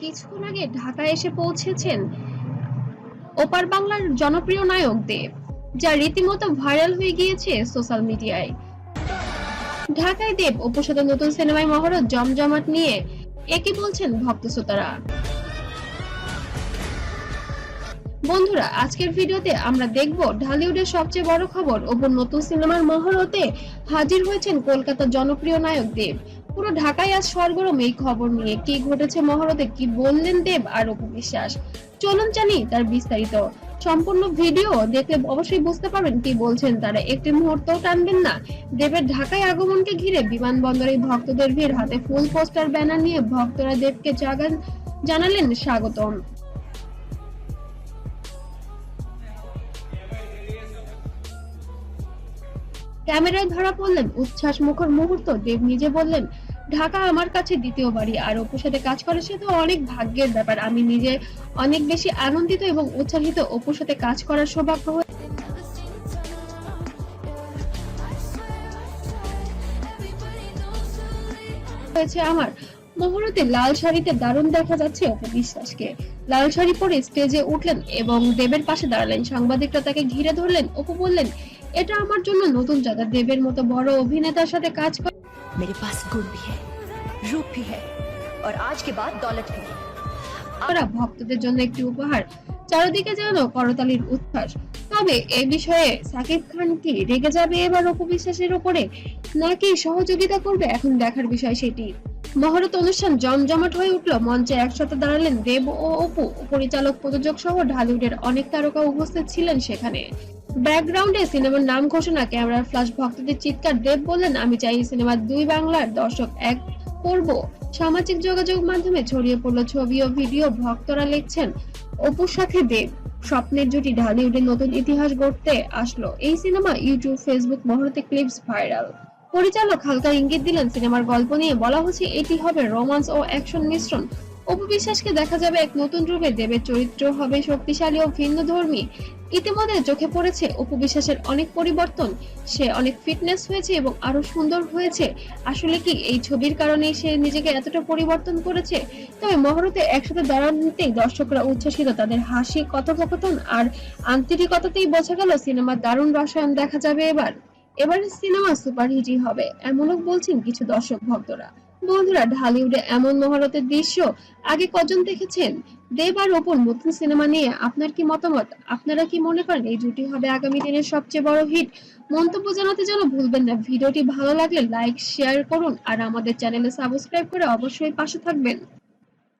কিছুক্ষণ আগে ঢাকায় এসে পৌঁছেছেন ওপার বাংলার জনপ্রিয় নায়ক দেব, যা রীতিমতো ভাইরাল হয়ে গিয়েছে সোশ্যাল মিডিয়ায়। ঢাকায় দেব অপুর সাথে নতুন সিনেমায় মহরত জমজমাট নিয়ে একই বলছেন ভক্ত শ্রোতারা। বন্ধুরা, আজকের ভিডিওতে আমরা দেখব ঢালিউডের সবচেয়ে বড় খবর, অপুর নতুন সিনেমার মহরতে হাজির হয়েছেন কলকাতার জনপ্রিয় নায়ক দেব। পুরো ঢাকায় আজ সরগরম এই খবর নিয়ে। কি ঘটেছে মহরতে, কি বললেন দেব আর অপু বিশ্বাস, চলুন জানি তার বিস্তারিত। সম্পূর্ণ ভিডিও দেখলে অবশ্যই বুঝতে পারবেন কি বলছেন তারা, একটি মুহূর্তও টানবেন না। দেবের ঢাকায় আগমনকে ঘিরে বিমানবন্দরে ভক্তদের ভিড়, হাতে ফুল পোস্টার ব্যানার নিয়ে ভক্তরা দেবকে জানালেন স্বাগতম। ক্যামেরায় ধরা পড়লেন উচ্ছ্বাস মুখর মুহূর্ত। দেব নিজে বললেন, ঢাকা আমার কাছে দ্বিতীয় বাড়ি, আর অপুর সাথে কাজ করা সে তো অনেক ভাগ্যের ব্যাপার। আমি নিজে অনেক বেশি আনন্দিত এবং উৎসাহিত অপুর সাথে কাজ করার সৌভাগ্য হয়েছে আমার। মুহূর্তে লাল শাড়িতে দারুণ দেখা যাচ্ছে অপু বিশ্বাসকে। লাল শাড়ি পরে স্টেজে উঠলেন এবং দেবের পাশে দাঁড়ালেন। সাংবাদিকরা তাকে ঘিরে ধরলেন। অপু বললেন, এটা আমার জন্য নতুন জায়গা। দেবের মতো বড় অভিনেতার সাথে কাজ করা मेरे पास गुण भी है, रूप भी है और आज के बाद दौलत भी। ভক্তদের জন্য একটি উপহার। চারিদিকে যেন করতালির উচ্ছ্বাস। তবে এই বিষয়ে সাকিব খান কি রেগে যাবে এবার অপু বিশ্বাসের উপরে, নাকি সহযোগিতা করবে, এখন দেখার বিষয় সেটি। মহরত অনুষ্ঠান জমজমাট হয়ে উঠল। মঞ্চে একসাথে দাঁড়ালেন দেব ও অপু। পরিচালক, প্রযোজক সহ ঢালিউডের অনেক তারকা উপস্থিত ছিলেন সেখানে। ব্যাকগ্রাউন্ডে সিনেমার নাম ঘোষণা, ক্যামেরার ফ্ল্যাশ, ভক্তদের চিৎকার। দেব বললেন, আমি চাই সিনেমার দুই বাংলার দর্শক এক করব। সামাজিক যোগাযোগ মাধ্যমে ছড়িয়ে পড়ল ছবি ও ভিডিও। ভক্তরা লিখছেন, অপুর সাথে দেব স্বপ্নের জুটি, ঢালিউডের নতুন ইতিহাস গড়তে আসলো এই সিনেমা। ইউটিউব, ফেসবুক মহরতে ক্লিপস ভাইরাল। পরিচালক হালকা ইঙ্গিত দিলেন সিনেমার গল্প নিয়ে। বলা হচ্ছে এটি হবে রোমান্স ও অ্যাকশন মিশ্রণ। অপু বিশ্বাসকে দেখা যাবে এক নতুন রূপে। দেবের চরিত্র হবে শক্তিশালী ও ভিন্নধর্মী। ইতিমধ্যে চোখে পড়েছে অপু বিশ্বাসের অনেক পরিবর্তন। সে অনেক ফিটনেস হয়েছে এবং আরো সুন্দর হয়েছে। আসলে কি এই ছবির কারণে সে নিজেকে এতটা পরিবর্তন করেছে? তবে মহরতে একসাথে দাঁড়ানোতেই দর্শকরা উচ্ছ্বসিত। তাদের হাসি, কথোপকথন আর আন্তরিকতাতেই বোঝা গেল সিনেমার দারুণ রসায়ন দেখা যাবে এবার। এবারের সিনেমা সুপারহিটই হবে, এমনও বলছেন কিছু দর্শক ভক্তরা। বন্ধুরা, ঢালিউডে এমন মহরতের দৃশ্য আগে কজন দেখেছেন? দেব আর অপুর নতুন সিনেমা নিয়ে আপনার কি মতামত? আপনারা কি মনে করেন এই জুটি হবে আগামী দিনের সবচেয়ে বড় হিট? মন্তব্য জানাতে যেন ভুলবেন না। ভিডিওটি ভালো লাগলে লাইক, শেয়ার করুন আর আমাদের চ্যানেলে সাবস্ক্রাইব করে অবশ্যই পাশে থাকবেন।